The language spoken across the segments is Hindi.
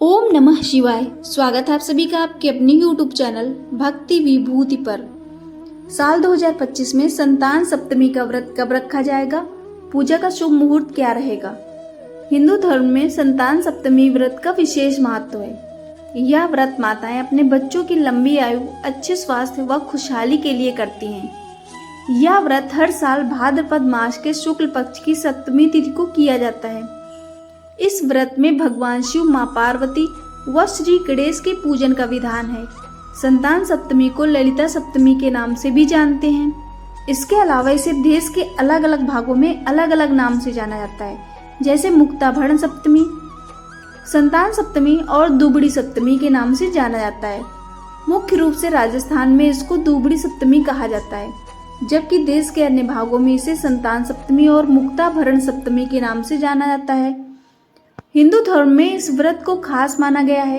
ओम नमः शिवाय। स्वागत है आप सभी का आपके अपने YouTube चैनल भक्ति विभूति पर। साल 2025 में संतान सप्तमी का व्रत कब रखा जाएगा? पूजा का शुभ मुहूर्त क्या रहेगा? हिंदू धर्म में संतान सप्तमी व्रत का विशेष महत्व है। यह व्रत माताएं अपने बच्चों की लंबी आयु, अच्छे स्वास्थ्य व खुशहाली के लिए करती हैं। यह व्रत हर साल भाद्रपद मास के शुक्ल पक्ष की सप्तमी तिथि को किया जाता है। इस व्रत में भगवान शिव, मां पार्वती व श्री गणेश के पूजन का विधान है। संतान सप्तमी को ललिता सप्तमी के नाम से भी जानते हैं। इसके अलावा इसे देश के अलग अलग भागों में अलग अलग नाम से जाना जाता है, जैसे मुक्ताभरण सप्तमी, संतान सप्तमी और दुबड़ी सप्तमी के नाम से जाना जाता है। मुख्य रूप से राजस्थान में इसको दुबड़ी सप्तमी कहा जाता है, जबकि देश के अन्य भागों में इसे संतान सप्तमी और मुक्ताभरण सप्तमी के नाम से जाना जाता है। हिंदू धर्म में इस व्रत को खास माना गया है।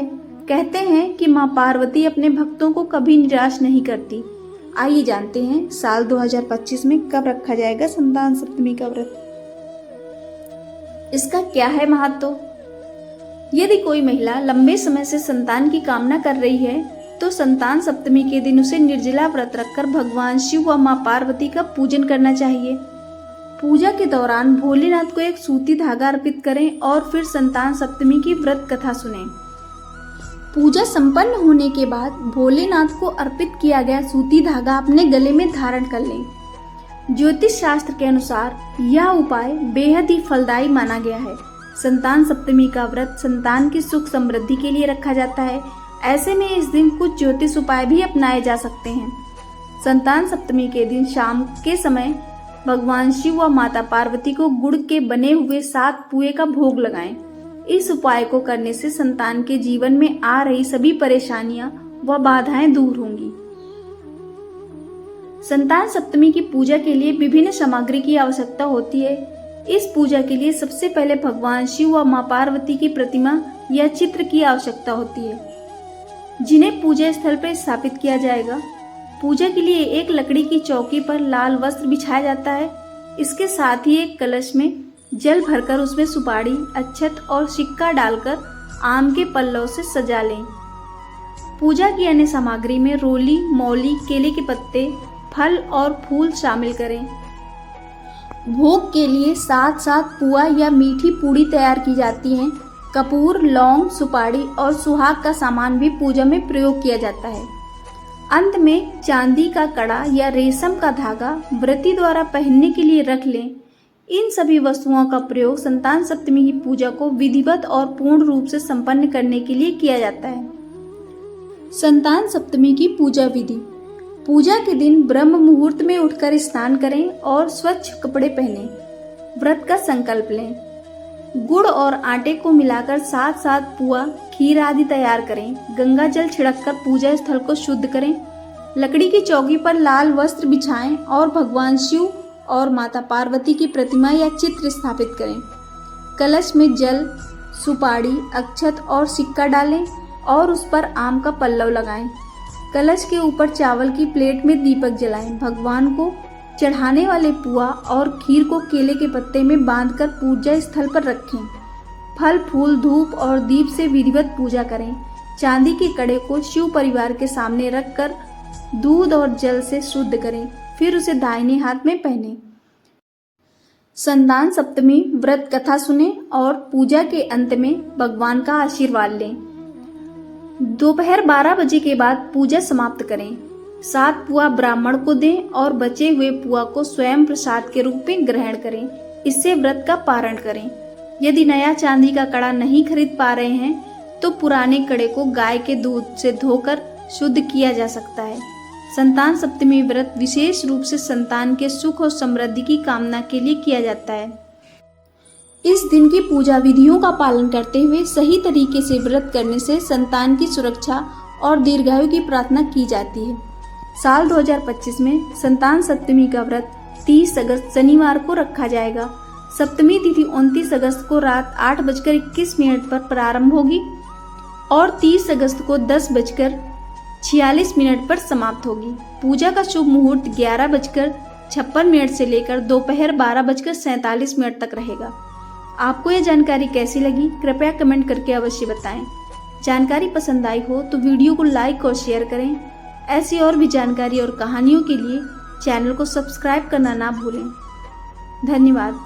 कहते हैं कि मां पार्वती अपने भक्तों को कभी निराश नहीं करती। आइए जानते हैं साल 2025 में कब रखा जाएगा संतान सप्तमी का व्रत। इसका क्या है महत्व? यदि कोई महिला लंबे समय से संतान की कामना कर रही है तो संतान सप्तमी के दिन उसे निर्जला व्रत रखकर भगवान शिव व मां पार्वती का पूजन करना चाहिए। पूजा के दौरान भोलेनाथ को एक सूती धागा अर्पित करें और फिर संतान सप्तमी की व्रत कथा सुनें। पूजा संपन्न होने के बाद भोलेनाथ को अर्पित किया गया सूती धागा अपने गले में धारण कर लें। ज्योतिष शास्त्र के अनुसार यह उपाय बेहद ही फलदायी माना गया है। संतान सप्तमी का व्रत संतान की सुख समृद्धि के लिए रखा जाता है। ऐसे में इस दिन कुछ ज्योतिष उपाय भी अपनाए जा सकते हैं। संतान सप्तमी के दिन शाम के समय भगवान शिव व माता पार्वती को गुड़ के बने हुए 7 पुए का भोग लगाएं। इस उपाय को करने से संतान के जीवन में आ रही सभी परेशानियां व बाधाएं दूर होंगी। संतान सप्तमी की पूजा के लिए विभिन्न सामग्री की आवश्यकता होती है। इस पूजा के लिए सबसे पहले भगवान शिव व मां पार्वती की प्रतिमा या चित्र की आवश्यकता होती है, जिन्हें पूजा स्थल पर स्थापित किया जाएगा। पूजा के लिए एक लकड़ी की चौकी पर लाल वस्त्र बिछाया जाता है। इसके साथ ही एक कलश में जल भरकर उसमें सुपारी, अक्षत और सिक्का डालकर आम के पल्लव से सजा लें। पूजा की अन्य सामग्री में रोली, मौली, केले के पत्ते, फल और फूल शामिल करें। भोग के लिए 7 पुआ या मीठी पूड़ी तैयार की जाती हैं। कपूर, लौंग, सुपारी और सुहाग का सामान भी पूजा में प्रयोग किया जाता है। अंत में चांदी का कड़ा या रेशम का धागा व्रती द्वारा पहनने के लिए रख लें। इन सभी वस्तुओं का प्रयोग संतान सप्तमी की पूजा को विधिवत और पूर्ण रूप से संपन्न करने के लिए किया जाता है। संतान सप्तमी की पूजा विधि। पूजा के दिन ब्रह्म मुहूर्त में उठकर स्नान करें और स्वच्छ कपड़े पहनें। व्रत का संकल्प लें। गुड़ और आटे को मिलाकर 7 पुआ खीर आदि तैयार करें। गंगा जल छिड़ककर पूजा स्थल को शुद्ध करें। लकड़ी की चौकी पर लाल वस्त्र बिछाएं और भगवान शिव और माता पार्वती की प्रतिमा या चित्र स्थापित करें। कलश में जल, सुपारी, अक्षत और सिक्का डालें और उस पर आम का पल्लव लगाएं। कलश के ऊपर चावल की प्लेट में दीपक जलाएं। भगवान को चढ़ाने वाले पुआ और खीर को केले के पत्ते में बांधकर पूजा स्थल पर रखें। फल, फूल, धूप और दीप से विधिवत पूजा करें। चांदी के कड़े को शिव परिवार के सामने रखकर दूध और जल से शुद्ध करें, फिर उसे दाहिने हाथ में पहनें। संतान सप्तमी व्रत कथा सुनें और पूजा के अंत में भगवान का आशीर्वाद लें। दोपहर 12 बजे के बाद पूजा समाप्त करें। 7 पुआ ब्राह्मण को दें और बचे हुए पुआ को स्वयं प्रसाद के रूप में ग्रहण करें। इससे व्रत का पारण करें। यदि नया चांदी का कड़ा नहीं खरीद पा रहे हैं तो पुराने कड़े को गाय के दूध से धोकर शुद्ध किया जा सकता है। संतान सप्तमी व्रत विशेष रूप से संतान के सुख और समृद्धि की कामना के लिए किया जाता है। इस दिन की पूजा विधियों का पालन करते हुए सही तरीके से व्रत करने से संतान की सुरक्षा और दीर्घायु की प्रार्थना की जाती है। साल 2025 में संतान सप्तमी का व्रत 30 अगस्त शनिवार को रखा जाएगा। सप्तमी तिथि 29 अगस्त को रात 8:21 पर प्रारंभ होगी और 30 अगस्त को 10:46 पर समाप्त होगी। पूजा का शुभ मुहूर्त 11:56 से लेकर दोपहर 12:47 तक रहेगा। आपको यह जानकारी कैसी लगी? कृपया कमेंट करके अवश्य बताएं। जानकारी पसंद आई हो तो वीडियो को लाइक और शेयर करें। ऐसी और भी जानकारी और कहानियों के लिए चैनल को सब्सक्राइब करना ना भूलें। धन्यवाद।